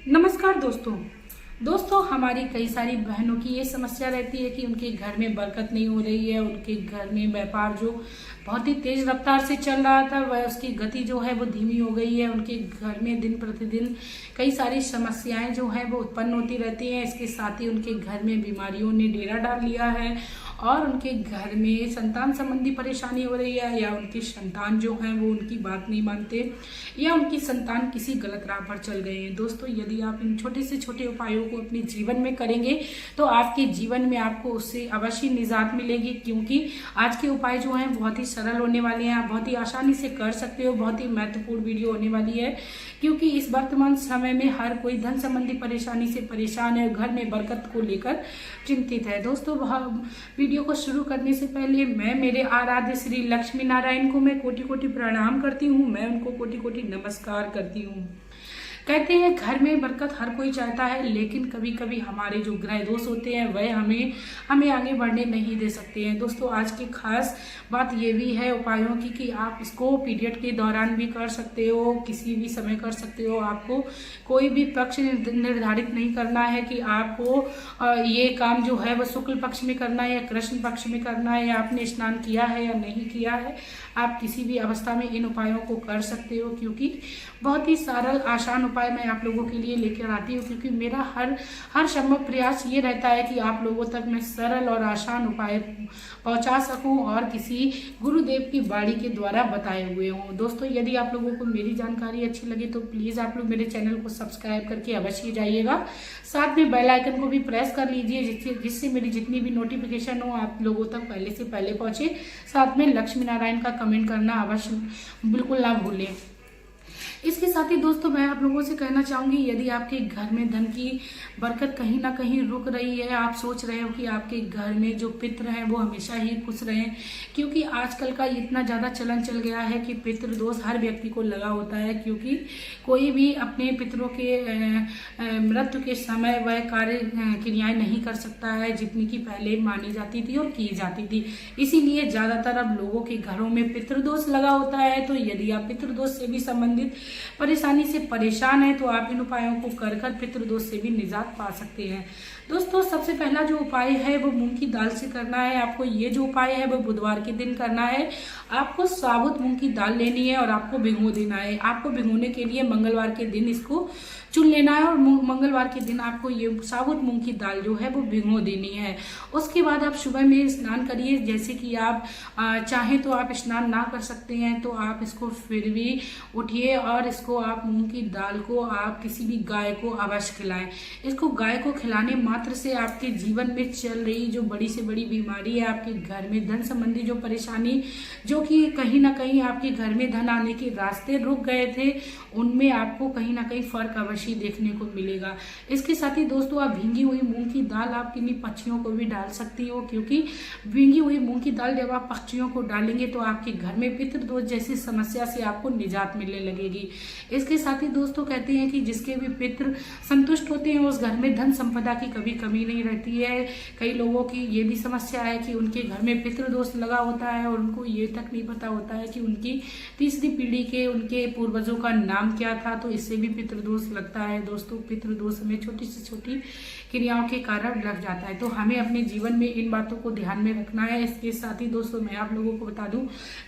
नमस्कार दोस्तों हमारी कई सारी बहनों की ये समस्या रहती है कि उनके घर में बरकत नहीं हो रही है। उनके घर में व्यापार जो बहुत ही तेज रफ्तार से चल रहा था वह उसकी गति जो है वो धीमी हो गई है। उनके घर में दिन प्रतिदिन कई सारी समस्याएं जो है वो उत्पन्न होती रहती हैं। इसके साथ ही उनके घर में बीमारियों ने डेरा डाल लिया है और उनके घर में संतान संबंधी परेशानी हो रही है, या उनकी संतान जो है वो उनकी बात नहीं मानते, या उनकी संतान किसी गलत राह पर चल गए हैं। दोस्तों, यदि आप इन छोटे से छोटे उपायों को अपने जीवन में करेंगे तो आपके जीवन में आपको उससे अवश्य निजात मिलेगी, क्योंकि आज के उपाय जो हैं बहुत ही सरल होने वाले हैं। आप बहुत ही आसानी से कर सकते हो। बहुत ही महत्वपूर्ण वीडियो होने वाली है, क्योंकि इस वर्तमान समय में हर कोई धन संबंधी परेशानी से परेशान है, घर में बरकत को लेकर चिंतित है। दोस्तों, वीडियो को शुरू करने से पहले मैं मेरे आराध्य श्री लक्ष्मी नारायण को मैं कोटि कोटि प्रणाम करती हूँ। मैं उनको कोटि कोटि नमस्कार करती हूँ। कहते हैं घर में बरकत हर कोई चाहता है, लेकिन कभी कभी हमारे जो ग्रह दोष होते हैं वह हमें आगे बढ़ने नहीं दे सकते हैं। दोस्तों, आज की खास बात ये भी है उपायों की कि आप इसको पीरियड के दौरान भी कर सकते हो, किसी भी समय कर सकते हो। आपको कोई भी पक्ष निर्धारित नहीं करना है कि आपको ये काम जो है वह शुक्ल पक्ष में करना है या कृष्ण पक्ष में करना है, या आपने स्नान किया है या नहीं किया है। आप किसी भी अवस्था में इन उपायों को कर सकते हो, क्योंकि बहुत ही सरल आसान उपाय मैं आप लोगों के लिए लेकर आती हूँ। क्योंकि मेरा हर संभव प्रयास ये रहता है कि आप लोगों तक मैं सरल और आसान उपाय पहुंचा सकूं और किसी गुरुदेव की वाणी के द्वारा बताए हुए हों। दोस्तों, यदि आप लोगों को मेरी जानकारी अच्छी लगे तो प्लीज आप लोग मेरे चैनल को सब्सक्राइब करके अवश्य जाइएगा। साथ में बेल आइकन को भी प्रेस कर लीजिए, जिससे मेरी जितनी भी नोटिफिकेशन हो आप लोगों तक पहले से पहले पहुंचे। साथ में लक्ष्मी नारायण का कमेंट करना अवश्य बिल्कुल ना भूलें। इसके साथ ही दोस्तों, मैं आप लोगों से कहना चाहूंगी, यदि आपके घर में धन की बरकत कहीं ना कहीं रुक रही है, आप सोच रहे हो कि आपके घर में जो पितृ हैं वो हमेशा ही खुश रहें, क्योंकि आजकल का इतना ज़्यादा चलन चल गया है कि पितृ दोष हर व्यक्ति को लगा होता है। क्योंकि कोई भी अपने पितरों के मृत्यु के समय वह कार्य क्रियाएं नहीं कर सकता है जितनी की पहले मानी जाती थी और की जाती थी। इसीलिए ज़्यादातर अब लोगों के घरों में पितृदोष लगा होता है। तो यदि आप पितृदोष से भी संबंधित परेशानी से परेशान है तो आप इन उपायों को कर पितृदोष से भी निजात पा सकते हैं। दोस्तों, सबसे पहला जो उपाय है वो मूंग की दाल से करना है। आपको ये जो उपाय है वो बुधवार के दिन करना है। आपको साबुत मूंग की दाल लेनी है और आपको भिगो देना है। आपको भिगोने के लिए मंगलवार के दिन इसको चुन लेना है और मंगलवार के दिन आपको ये साबुत मूंग की दाल जो है वो भिगो देनी है। उसके बाद आप सुबह में स्नान करिए। जैसे कि आप चाहें तो आप स्नान ना कर सकते हैं, तो आप इसको फिर भी उठिए और इसको आप मूंग की दाल को आप किसी भी गाय को अवश्य खिलाएं। इसको गाय को खिलाने मात्र से आपके जीवन में चल रही जो बड़ी से बड़ी बीमारी है, आपके घर में धन संबंधी जो परेशानी, जो कि कहीं ना कहीं आपके घर में धन आने के रास्ते रुक गए थे, उनमें आपको कहीं ना कहीं फर्क अवश्य देखने को मिलेगा। इसके साथ ही दोस्तों, आप भींगी हुई मूंग की दाल आप किन्हीं पक्षियों को भी डाल सकती हो, क्योंकि भींगी हुई मूंग की दाल जब आप पक्षियों को डालेंगे तो आपके घर में पितृदोष जैसी समस्या से आपको निजात मिलने लगेगी। इसके साथ ही दोस्तों, कहते हैं कि जिसके भी पितृ संतुष्ट होते हैं उस घर में धन संपदा की कभी कमी नहीं रहती है। कई लोगों की ये भी समस्या है कि उनके घर में पितृदोष लगा होता है और उनको ये तक नहीं पता होता है कि उनकी तीसरी पीढ़ी के उनके पूर्वजों का नाम क्या था, तो इससे भी पितृदोष लगता है। दोस्तों, पितृदोष में छोटी से छोटी क्रियाओं के कारण लग जाता है, तो हमें अपने जीवन में इन बातों को ध्यान में रखना है। इसके साथ ही दोस्तों, मैं आप लोगों को बता दूं,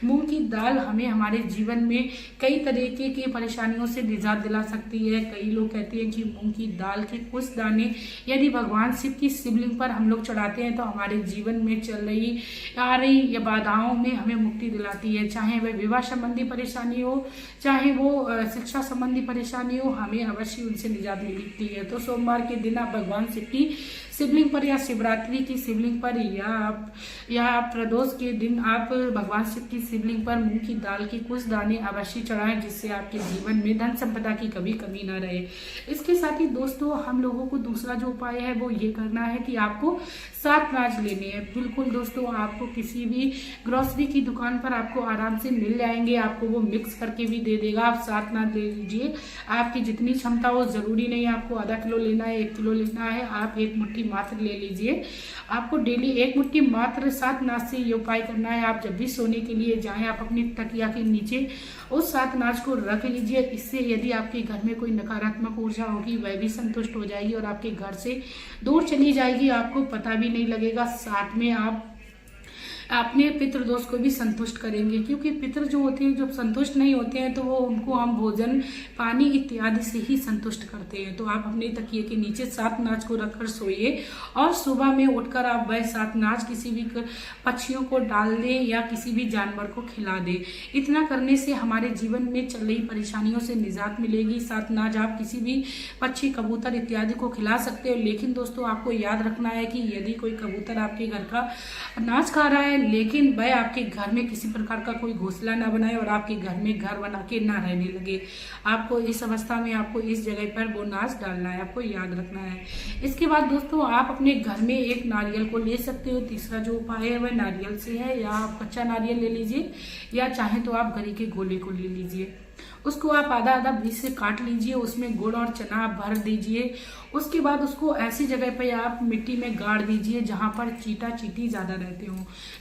मूंग की दाल हमें हमारे जीवन में कई तरीके की परेशानियों से निजात दिला सकती है। कई लोग कहते हैं कि मूंग की दाल के कुछ दाने यदि भगवान शिव की शिवलिंग पर हम लोग चढ़ाते हैं तो हमारे जीवन में चल रही आ रही या बाधाओं में हमें मुक्ति दिलाती है। चाहे वह विवाह संबंधी परेशानी हो, चाहे वो शिक्षा संबंधी परेशानी हो, हमें अवश्य उनसे निजात मिलती है। तो सोमवार के दिन आप भगवान शिव की शिवलिंग पर या शिवरात्रि की शिवलिंग पर या प्रदोष के दिन आप भगवान शिव की शिवलिंग पर मूंग की दाल के कुछ दाने अवश्य चढ़ाएं, जिससे आपके जीवन में धन संपदा की कभी कमी ना रहे। इसके साथ ही दोस्तों, हम लोगों को दूसरा जो उपाय है वो ये करना है कि आपको 7 अनाज लेने हैं। बिल्कुल दोस्तों, आपको किसी भी ग्रोसरी की दुकान पर आपको आराम से मिल जाएंगे। आपको वो मिक्स करके भी दे देगा। आप 7 अनाज ले लीजिए। आपकी जितनी क्षमता हो, जरूरी नहीं आपको आधा किलो लेना है, 1 किलो लेना है। आप एक मुट्ठी मात्र ले लीजिए। आपको डेली 1 मुट्ठी मात्र सातनाज से ये उपाय करना है। आप जब भी सोने के लिए जाएं, आप अपनी तकिया के नीचे उस सातनाज को रख लीजिए। इससे यदि आपके घर में कोई नकारात्मक ऊर्जा होगी वह भी संतुष्ट हो जाएगी और आपके घर से दूर चली जाएगी, आपको पता भी नहीं लगेगा। साथ में आप अपने पितृदोष को भी संतुष्ट करेंगे, क्योंकि पितृ जो होते हैं जब संतुष्ट नहीं होते हैं तो वो उनको हम भोजन पानी इत्यादि से ही संतुष्ट करते हैं। तो आप अपने तकिए के नीचे सातनाज को रखकर सोइए और सुबह में उठकर आप वह सातनाज किसी भी पक्षियों को डाल दें या किसी भी जानवर को खिला दें। इतना करने से हमारे जीवन में चल रही परेशानियों से निजात मिलेगी। सातनाज आप किसी भी पक्षी, कबूतर इत्यादि को खिला सकते हो। लेकिन दोस्तों आपको याद रखना है कि यदि कोई कबूतर आपके घर का अनाज खा रहा है लेकिन वह आपके घर में किसी प्रकार का कोई घोंसला ना बनाए और आपके घर में घर बना के ना रहने लगे, आपको इस अवस्था में आपको इस जगह पर वो अनाज डालना है, आपको याद रखना है। इसके बाद दोस्तों आप अपने घर में एक नारियल को ले सकते हो। तीसरा जो उपाय है वह नारियल से है, या आप कच्चा नारियल ले लीजिए या चाहे तो आप गरी के गोले को ले लीजिए। उसको आप आधा आधा बीच से काट लीजिए, उसमें गुड़ और चना आप भर दीजिए। उसके बाद उसको ऐसी जगह पे आप मिट्टी में गाड़ दीजिए जहां पर चींटा चींटी ज्यादा रहते हो।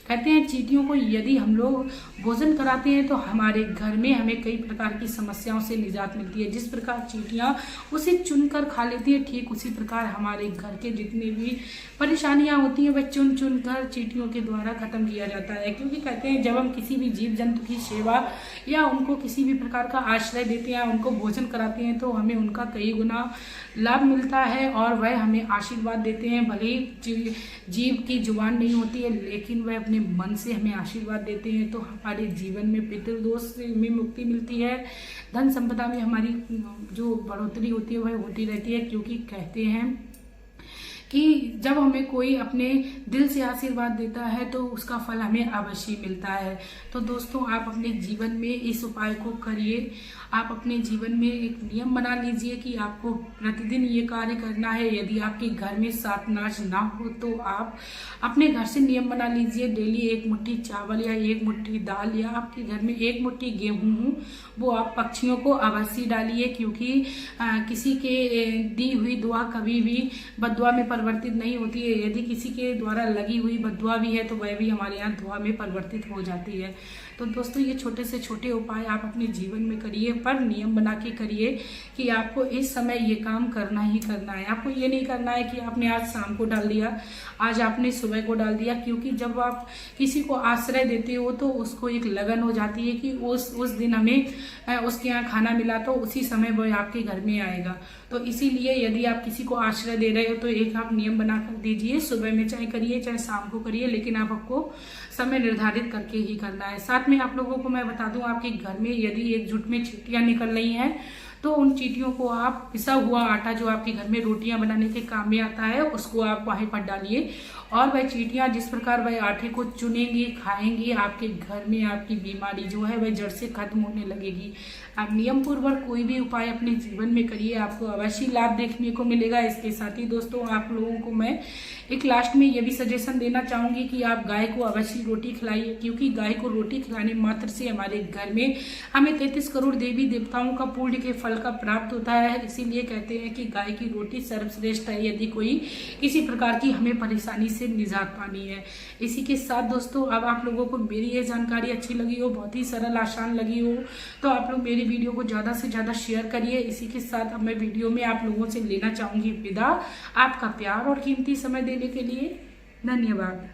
कहते हैं चींटियों को यदि हम लोग भोजन कराते हैं तो हमारे घर में हमें कई प्रकार की समस्याओं से निजात मिलती है। जिस प्रकार चींटियां उसे चुनकर खा लेती है, ठीक उसी प्रकार हमारे घर के जितनी भी परेशानियां होती हैं वह चुन चुन कर चींटियों के द्वारा खत्म किया जाता है। क्योंकि कहते हैं जब हम किसी भी जीव जंतु की सेवा या उनको किसी भी प्रकार का आश्रय देते हैं, उनको भोजन कराते हैं, तो हमें उनका कई गुना लाभ मिलता है और वह हमें आशीर्वाद देते हैं। भले ही जीव की जुबान नहीं होती है लेकिन वह अपने मन से हमें आशीर्वाद देते हैं। तो हमारे जीवन में पितृदोष से में मुक्ति मिलती है, धन संपदा में हमारी जो बढ़ोतरी होती है वह होती रहती है। क्योंकि कहते हैं कि जब हमें कोई अपने दिल से आशीर्वाद देता है तो उसका फल हमें अवश्य मिलता है। तो दोस्तों आप अपने जीवन में इस उपाय को करिए। आप अपने जीवन में एक नियम बना लीजिए कि आपको प्रतिदिन ये कार्य करना है। यदि आपके घर में सातनाज ना हो तो आप अपने घर से नियम बना लीजिए, डेली 1 मुट्ठी चावल या 1 मुट्ठी दाल या आपके घर में 1 मुट्ठी गेहूं हो वो आप पक्षियों को अवश्य डालिए। क्योंकि किसी के दी हुई दुआ कभी भी बद्दुआ में परिवर्तित नहीं होती है। यदि किसी के द्वारा लगी हुई बद्दुआ भी है तो वह भी हमारे यहाँ दुआ में परिवर्तित हो जाती है। तो दोस्तों ये छोटे से छोटे उपाय आप अपने जीवन में करिए, पर नियम बना के करिए कि आपको इस समय ये काम करना ही करना है। आपको ये नहीं करना है कि आपने आज शाम को डाल दिया, आज आपने सुबह को डाल दिया। क्योंकि जब आप किसी को आश्रय देते हो तो उसको एक लगन हो जाती है कि उस दिन हमें उसके यहाँ खाना मिला तो उसी समय वो आपके घर में आएगा। तो इसीलिए यदि आप किसी को आश्रय दे रहे हो तो एक आप नियम बना कर दीजिए, सुबह में चाहे करिए चाहे शाम को करिए, लेकिन आपको समय निर्धारित करके ही करना है। साथ में आप लोगों को मैं बता दूं, आपके घर में यदि एकजुट में चींटियां निकल रही हैं तो उन चींटियों को आप पिसा हुआ आटा जो आपके घर में रोटियां बनाने के काम में आता है उसको आप वहीं पर डालिए और वह चींटियां जिस प्रकार वह आटे को चुनेंगी, खाएंगी, आपके घर में आपकी बीमारी जो है वह जड़ से खत्म होने लगेगी। आप नियम पूर्वक कोई भी उपाय अपने जीवन में करिए, आपको अवश्य लाभ देखने को मिलेगा। इसके साथ ही दोस्तों आप लोगों को मैं एक लास्ट में ये भी सजेशन देना चाहूंगी कि आप गाय को अवश्य रोटी खिलाइए। क्योंकि गाय को रोटी खिलाने मात्र से हमारे घर में हमें 33 करोड़ देवी देवताओं का पुण्य के फल का प्राप्त होता है। इसीलिए कहते हैं कि गाय की रोटी सर्वश्रेष्ठ है यदि कोई किसी प्रकार की हमें परेशानी से निजात पानी है। इसी के साथ दोस्तों अब आप लोगों को मेरी ये जानकारी अच्छी लगी हो, बहुत ही सरल आसान लगी हो, तो आप लोग मेरी वीडियो को ज्यादा से ज्यादा शेयर करिए। इसी के साथ अब मैं वीडियो में आप लोगों से लेना चाहूंगी विदा। आपका प्यार और कीमती समय देने के लिए धन्यवाद।